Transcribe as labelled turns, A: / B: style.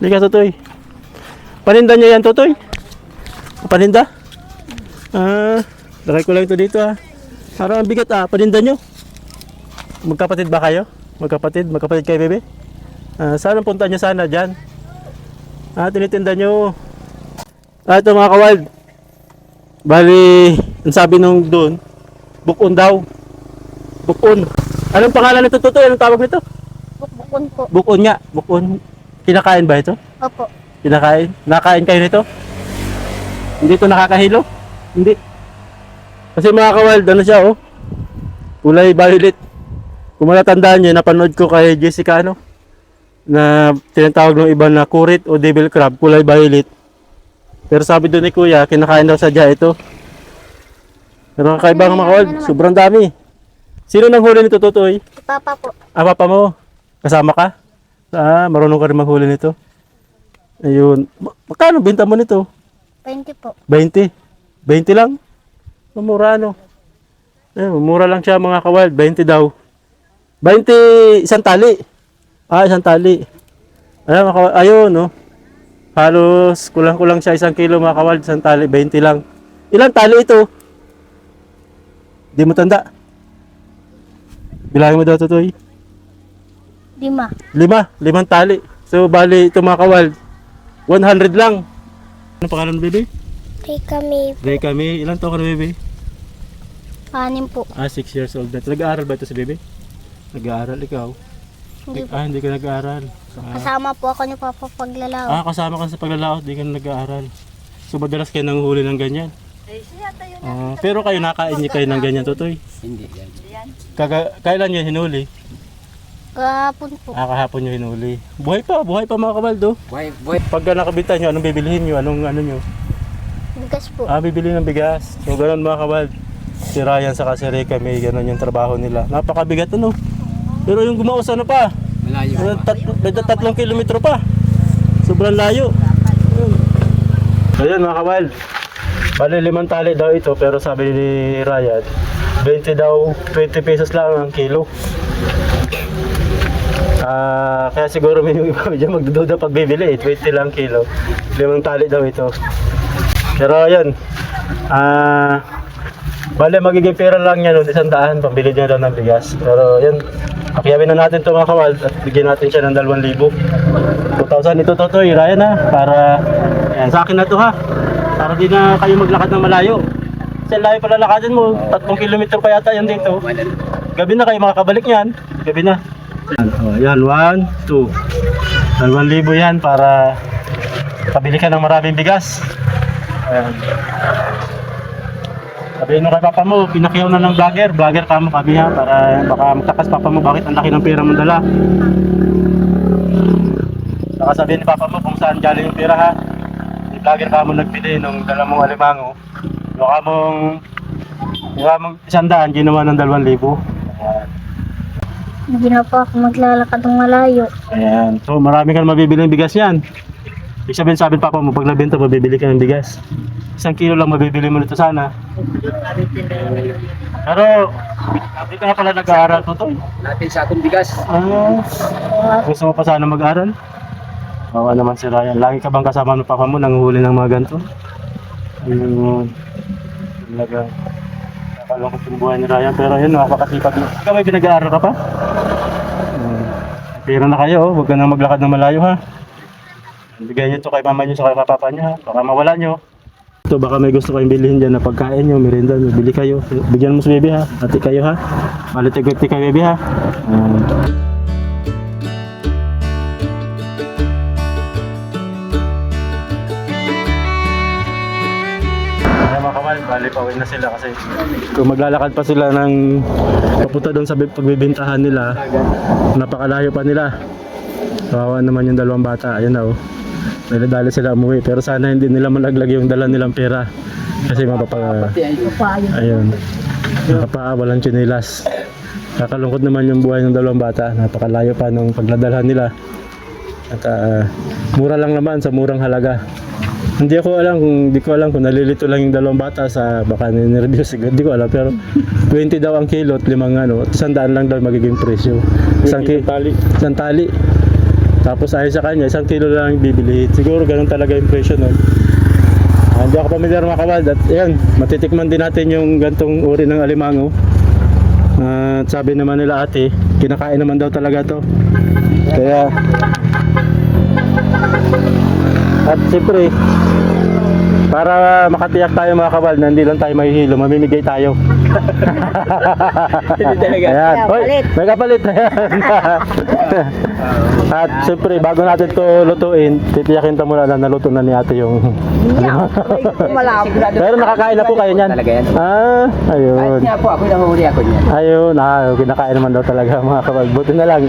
A: Hindi ka, Totoy. Paninda niya yan, Totoy? Paninda? Lagay ko lang ito dito ha. Parang ang bigat paninda nyo. Magkapatid ba kayo? Magkapatid kayo, bebe? Saan ang punta nyo sana dyan? Tinitinda nyo. Ito mga kawild. Bali, ang sabi nung doon, bukon daw. Bukon. Anong pangalan nito, Totoy? Anong tawag nito?
B: Bukbukon po.
A: Bukon nga. Bukon. Kinakain ba ito?
B: Opo.
A: Kinakain? Nakain kayo nito? Hindi ito nakakahilo? Hindi. Kasi mga kawild, ano siya oh? Kulay violet. Kung matatandaan nyo, napanood ko kay Jessica ano? Na tinatawag ng iba na kurit o devil crab, kulay violet. Pero sabi doon ni Kuya, kinakain daw sadya ito. Pero kakaiba mga kawild, sobrang dami. Sino nang huli nito, Totoy?
B: Si Papa po.
A: Papa mo? Kasama ka? Marunong ka rin maghuli nito. Ayun. Magkano binta mo nito?
B: 20 po.
A: 20. 20 lang? Mura ano? Mura lang siya mga kawild. 20 daw. 20 isang tali. Isang tali. Ayun no. Halos kulang-kulang siya 1 kilo mga kawild. Isang tali. 20 lang. Ilang tali ito? Di mo tanda? Bilangin mo daw, Totoy.
B: 5.
A: 5 tali. So bali ito mga kawild, 100 lang. Ano pangalan mo, bebe?
B: Kay kami.
A: Reka May. Ilan taon ka na, bebe?
B: 6 po.
A: 6 years old na. Nag-aaral ba ito si bebe? Nag-aaral ikaw?
B: Hindi po.
A: Hindi ka nag-aaral.
B: Kasama po ako ni Papa paglalaw.
A: Kasama ka sa paglalaot, hindi ka nag-aaral. So madalas kayo nanguhuli ng ganyan? Pero kayo nakain niyo kayo ng ganyan, Totoy?
C: Hindi yan.
A: Kailan yan hinuli?
B: Kahapon po.
A: Kahapon nyo hinuli. Buhay pa mga kabaldo.
C: Boy.
A: Pagka nakabita nyo, anong bibilihin nyo? Anong ano nyo?
B: Bigas po.
A: Bibili ng bigas. So ganun mga kabald. Si Ryan sa si Reka may ganun yung trabaho nila. Napakabigat ano. Pero yung gumaos ano pa?
C: Malayo.
A: 3 kilometro pa. Sobrang layo. Ayun mga kabald. Bali 5 tali daw ito pero sabi ni Ryan 20 daw, 20 pesos lang ang kilo. Kaya siguro may yung iba dyan magdududa pag bibili 20 lang kilo. 5 tali daw ito. Pero ayun, bale magiging pera lang yan, 100 pambili niya daw ng bigas. Pero yun, pakyawin na natin ito mga kawal at bigyan natin siya ng 2,000. 2,000 ito Totoy, Ryan ha, para yan, sa akin na to ha, para di na kayo maglakad ng malayo. Kasi layo pala lakadin mo, 3 kilometro pa yata yan dito. Gabi na kayo makakabalik niyan, gabi na. Yan, 1, 2, 2,000 yan para pabili ka ng maraming bigas. Ayan. Sabihin mo kay papa mo, pinakyaw na ng vlogger ka mo kami ha, para baka magtakas papa mo bakit ang laki ng pera mong dala. Saka sabihin ni papa mo kung saan galing yung pera ha. Yung vlogger ka mo nagbili nung dala mong alimango. Yung kamong 100, ginawa ng 2,000. Ayan.
B: Hindi na po ako maglalakad ng malayo.
A: Ayan. So marami kang mabibili ng bigas yan. Ibig sabihin sabi papa mo, pag nabenta mabibili ka ng bigas. 1 kilo lang mabibili mo nito sana. Pero, hindi ka na pala nag-aaral, Totoy.
C: Natin sa akong bigas.
A: Gusto mo pa sana mag-aaral? Bawa naman si Ryan. Lagi ka bang kasama ng papa mo nanguhuli ng mga ganito? Ayun. Talaga. Nakalungkot yung buhay ni Ryan. Pero yun, napakasipag mo. Ikaw may pinag-aaral ka pa? Pera na kayo, huwag ka na maglakad ng malayo ha. Bigay niyo ito kay mama niyo sa kay papa niyo ha. Baka mawala niyo. Ito baka may gusto kayong bilhin dyan na pagkain niyo, merienda niyo, bili kayo. Bigyan mo sa baby ha. Hati kayo ha. Malit-igwiti kayo baby ha. Ayan mga kamal, bali pauwi na sila kasi kung maglalakad pa sila ng papunta doon sa pagbibintahan nila, napakalayo pa nila. Kawawa naman yung 2 bata. Ayun na oh. Dali sila umuwi pero sana hindi nila malaglag yung dala nilang pera kasi ayun, walang tsinelas. Kakalungkot naman yung buhay ng 2 bata, napakalayo pa nung pagladalhan nila at mura lang naman sa murang halaga. Hindi ko alam kung nalilito lang yung 2 bata sa baka ninervyos, hindi ko alam pero 20 daw ang kilo at 5 100 lang daw magiging presyo. Isang tali. Tapos ayon sa kanya, 1 kilo lang yung bibili. Siguro ganun talaga yung presyo nun. Hindi ako pamilyar mga kawal. At ayan, matitikman din natin yung gantong uri ng alimango. At sabi naman nila ate, kinakain naman daw talaga to. Kaya at siyempre para makatiyak tayo mga kabal na hindi lang tayo mahihilo, mamimigay tayo.
C: Hindi talaga.
A: Ayan. Hoy, may kapalit. Ayan. At siyempre bago natin to lutuin, titiyakin ta muna na naluto na ni ate yung pero nakakain na po kayo niyan.
C: Talaga yan.
A: Ah,
C: Kahit
A: ayun.
C: nga po, ako nahuli ako niyan.
A: Ayun, kinakain naman daw talaga mga kabal. Buti na lang.